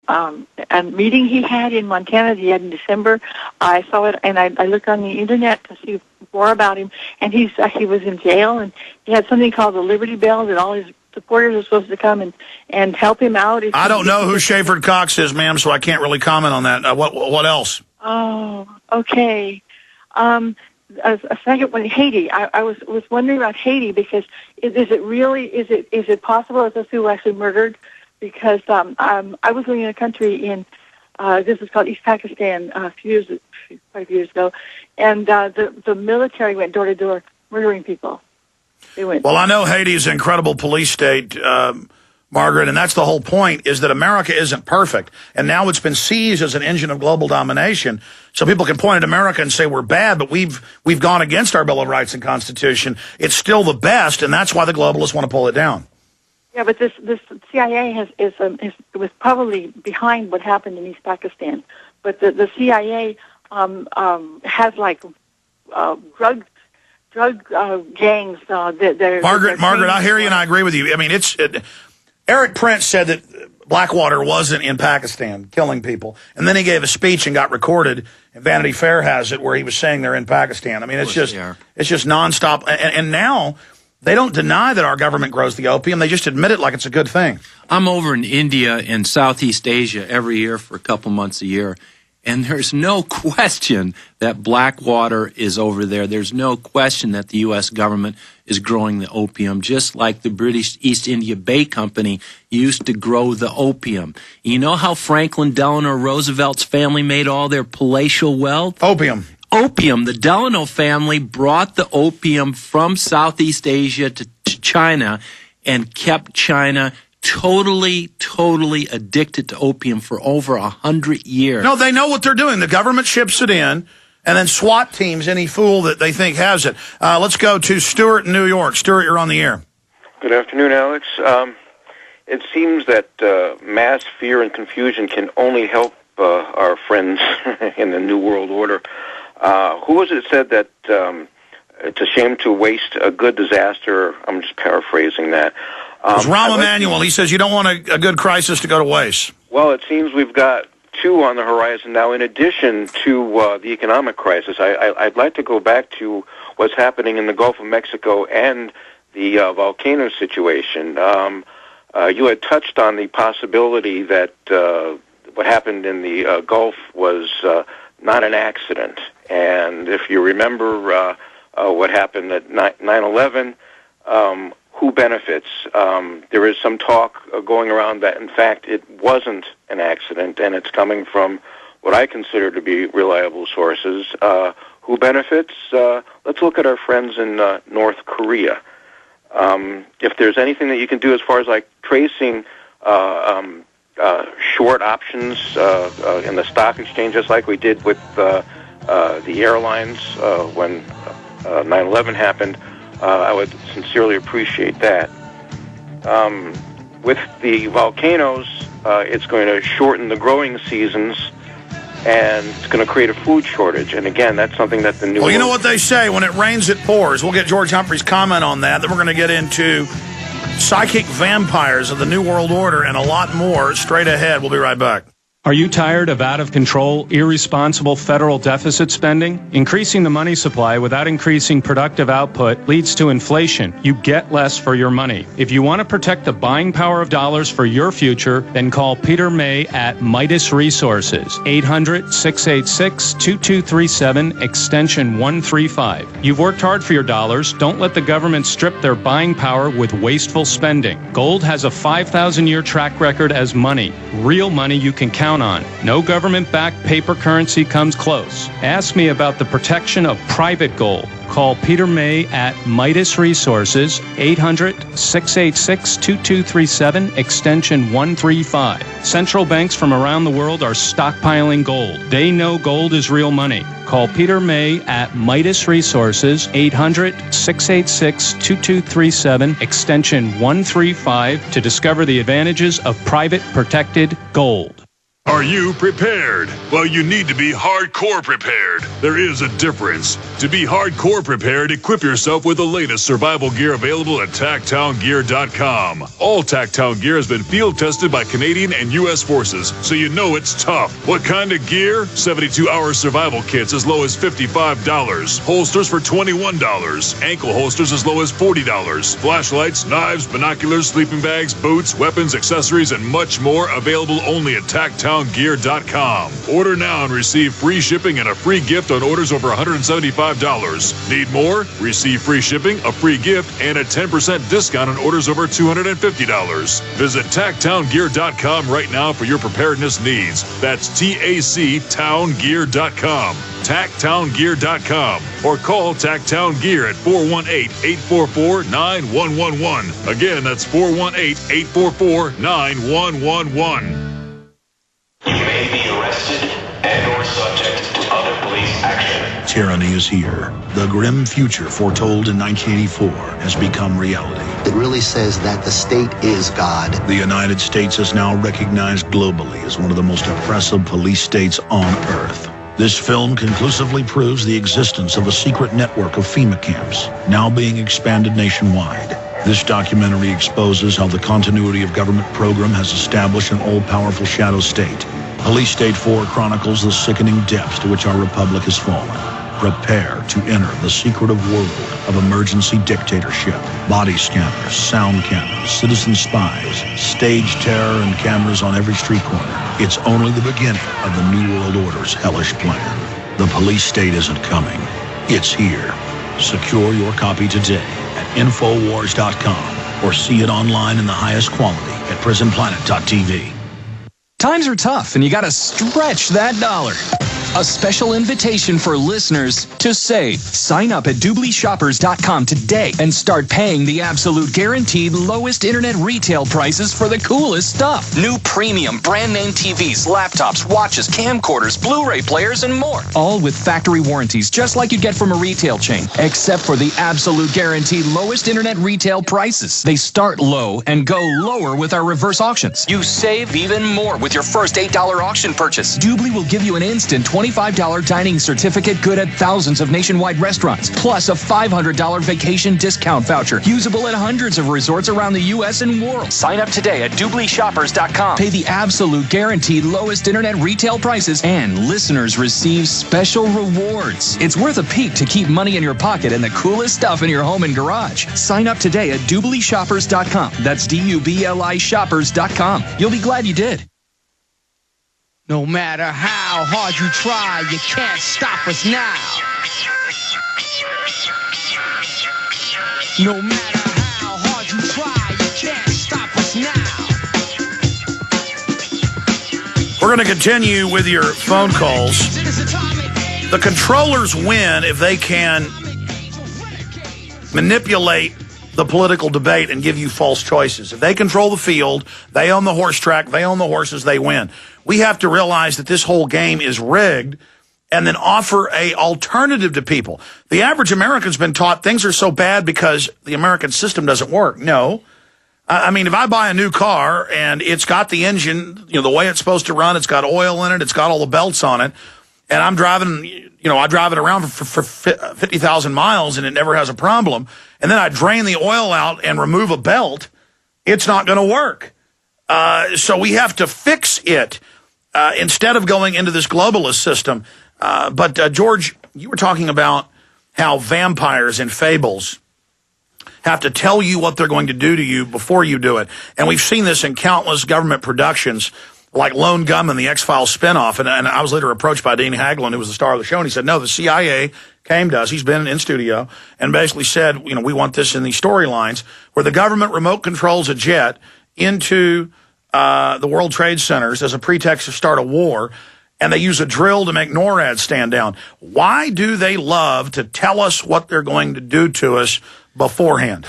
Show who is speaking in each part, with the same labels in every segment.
Speaker 1: a meeting he had in Montana that he had in December. I saw it, and I looked on the internet to see more about him. And he was in jail, and he had something called the Liberty Bell that all his supporters are supposed to come and help him out.
Speaker 2: I don't know who Schaefer Cox is, ma'am, so I can't really comment on that. What else?
Speaker 1: Oh, okay. A second one, Haiti. I was wondering about Haiti because is it possible that those people were actually murdered? Because I was living in a country in this is called East Pakistan quite a few years ago, and the military went door to door murdering people. They went. Well,
Speaker 2: I know Haiti is an incredible police state, Margaret, and that's the whole point, is that America isn't perfect. And now it's been seized as an engine of global domination. So people can point at America and say we're bad, but we've gone against our Bill of Rights and Constitution. It's still the best, and that's why the globalists want to pull it down.
Speaker 1: Yeah, but this CIA was probably behind what happened in East Pakistan. But the CIA has like drug gangs that
Speaker 2: Margaret, I hear you and I agree with you. I mean, Eric Prince said that Blackwater wasn't in Pakistan killing people, and then he gave a speech and got recorded, and Vanity Fair has it, where he was saying they're in Pakistan. I mean, it's just nonstop. And now they don't deny that our government grows the opium. They just admit it like it's a good thing.
Speaker 3: I'm over in India and Southeast Asia every year for a couple months a year, and there's no question that Blackwater is over there. There's no question that the U.S. government is growing the opium, just like the British East India Bay Company used to grow the opium. You know how Franklin Delano Roosevelt's family made all their palatial wealth?
Speaker 2: Opium.
Speaker 3: The Delano family brought the opium from Southeast Asia to China and kept China totally addicted to opium for over 100 years.
Speaker 2: No, they know what they're doing. The government ships it in, and then SWAT teams any fool that they think has it. Let's go to Stuart in New York. Stuart, you're on the air.
Speaker 4: Good afternoon, Alex. It seems that mass fear and confusion can only help our friends in the New World Order. Who was it said that it's a shame to waste a good disaster? I'm just paraphrasing that.
Speaker 2: It was Rahm Emanuel. He says you don't want a good crisis to go to waste.
Speaker 4: Well, it seems we've got two on the horizon now, in addition to the economic crisis. I'd like to go back to what's happening in the Gulf of Mexico and the volcano situation. You had touched on the possibility that what happened in the Gulf was not an accident. And if you remember what happened at 9/11, who benefits? There is some talk going around that, in fact, it wasn't an accident, and it's coming from what I consider to be reliable sources. Who benefits? Let's look at our friends in North Korea. If there's anything that you can do as far as like tracing short options in the stock exchange, just like we did with the airlines when 9/11 happened, I would sincerely appreciate that. With the volcanoes, it's going to shorten the growing seasons, and it's going to create a food shortage. And again, that's something that the new...
Speaker 2: Well, you know what they say, when it rains, it pours. We'll get George Humphrey's comment on that. Then we're going to get into psychic vampires of the New World Order and a lot more straight ahead. We'll be right back.
Speaker 5: Are you tired of out-of-control, irresponsible federal deficit spending? Increasing the money supply without increasing productive output leads to inflation. You get less for your money. If you want to protect the buying power of dollars for your future, then call Peter May at Midas Resources, 800-686-2237, extension 135. You've worked hard for your dollars. Don't let the government strip their buying power with wasteful spending. Gold has a 5,000-year track record as money. Real money you can count on. No government-backed paper currency comes close. Ask me about the protection of private gold. Call Peter May at Midas Resources, 800-686-2237, extension 135. Central banks from around the world are stockpiling gold. They know gold is real money. Call Peter May at Midas Resources, 800-686-2237, extension 135 to discover the advantages of private protected gold.
Speaker 6: Are you prepared? Well, you need to be hardcore prepared. There is a difference. To be hardcore prepared, equip yourself with the latest survival gear available at TactownGear.com. All Tactown gear has been field tested by Canadian and U.S. forces, so you know it's tough. What kind of gear? 72-hour survival kits as low as $55. Holsters for $21. Ankle holsters as low as $40. Flashlights, knives, binoculars, sleeping bags, boots, weapons, accessories, and much more available only at TactownGear.com. Order now and receive free shipping and a free gift on orders over $175. Need more? Receive free shipping, a free gift, and a 10% discount on orders over $250. Visit TactownGear.com right now for your preparedness needs. That's TACTownGear.com. TactownGear.com. Or call Tactown Gear at 418-844-9111. Again, that's 418-844-9111.
Speaker 7: You may be arrested and/or subject to other police action.
Speaker 2: Tyranny is here. The grim future foretold in 1984 has become reality.
Speaker 8: It really says that the state is God.
Speaker 2: The United States is now recognized globally as one of the most oppressive police states on Earth. This film conclusively proves the existence of a secret network of FEMA camps, now being expanded nationwide. This documentary exposes how the continuity of government program has established an all-powerful shadow state. Police State 4 chronicles the sickening depths to which our republic has fallen. Prepare to enter the secretive world of emergency dictatorship. Body scanners, sound cameras, citizen spies, stage terror, and cameras on every street corner. It's only the beginning of the New World Order's hellish plan. The police state isn't coming. It's here. Secure your copy today at Infowars.com or see it online in the highest quality at PrisonPlanet.tv.
Speaker 9: Times are tough, and you got to stretch that dollar. A special invitation for listeners to save. Sign up at DoublyShoppers.com today and start paying the absolute guaranteed lowest internet retail prices for the coolest stuff. New premium brand name TVs, laptops, watches, camcorders, Blu-ray players, and more. All with factory warranties, just like you get from a retail chain, except for the absolute guaranteed lowest internet retail prices. They start low and go lower with our reverse auctions. You save even more with your first $8 auction purchase. Doobly will give you an instant $25 dining certificate good at thousands of nationwide restaurants, plus a $500 vacation discount voucher, usable at hundreds of resorts around the U.S. and world. Sign up today at DoublyShoppers.com. Pay the absolute guaranteed lowest internet retail prices, and listeners receive special rewards. It's worth a peek to keep money in your pocket and the coolest stuff in your home and garage. Sign up today at DoublyShoppers.com. That's DUBLI Shoppers.com. You'll be glad you did.
Speaker 10: No matter how hard you try, you can't stop us now. No matter how hard you try, you can't stop us now.
Speaker 2: We're going to continue with your phone calls. The controllers win if they can manipulate the political debate and give you false choices. If they control the field, they own the horse track, they own the horses, they win. We have to realize that this whole game is rigged and then offer a alternative to people. The average American's been taught things are so bad because the American system doesn't work. No. I mean, if I buy a new car and it's got the engine, the way it's supposed to run, it's got oil in it, it's got all the belts on it, and I'm driving, I drive it around for 50,000 miles and it never has a problem, and then I drain the oil out and remove a belt, it's not going to work. So we have to fix it instead of going into this globalist system. But George, you were talking about how vampires in fables have to tell you what they're going to do to you before you do it. And we've seen this in countless government productions, like Lone Gunman, the X-Files spinoff. And I was later approached by Dean Haglund, who was the star of the show, and he said, no, the CIA came to us. He's been in studio and basically said, we want this in these storylines where the government remote controls a jet into the World Trade Centers as a pretext to start a war, and they use a drill to make NORAD stand down. Why do they love to tell us what they're going to do to us beforehand?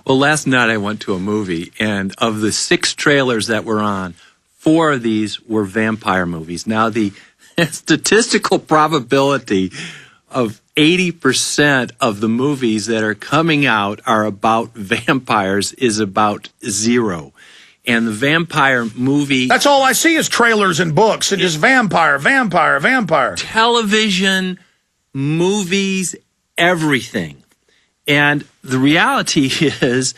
Speaker 3: Well, last night I went to a movie, and of the 6 trailers that were on, 4 of these were vampire movies. Now, the statistical probability of 80% of the movies that are coming out are about vampires is about 0. And the vampire movie...
Speaker 2: That's all I see is trailers and books and just vampire, vampire, vampire.
Speaker 3: Television, movies, everything. And the reality is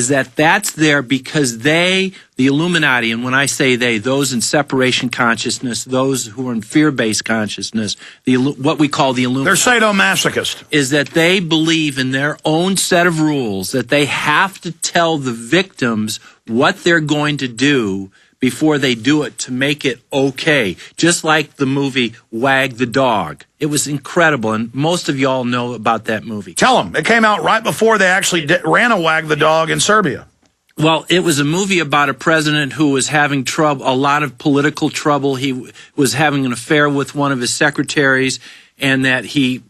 Speaker 3: that that's there because they, the Illuminati, and when I say they, those in separation consciousness, those who are in fear-based consciousness, what we call the Illuminati.
Speaker 2: They're sadomasochist.
Speaker 3: Is that they believe in their own set of rules, that they have to tell the victims what they're going to do before they do it to make it okay. Just like the movie Wag the Dog. It was incredible, and most of y'all know about that movie.
Speaker 2: Tell them. It came out right before they actually ran a Wag the Dog in Serbia.
Speaker 3: Well, it was a movie about a president who was having trouble, a lot of political trouble. He was having an affair with one of his secretaries, and that he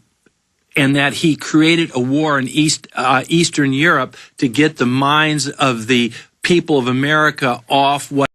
Speaker 3: created a war in Eastern Europe to get the minds of the people of America off what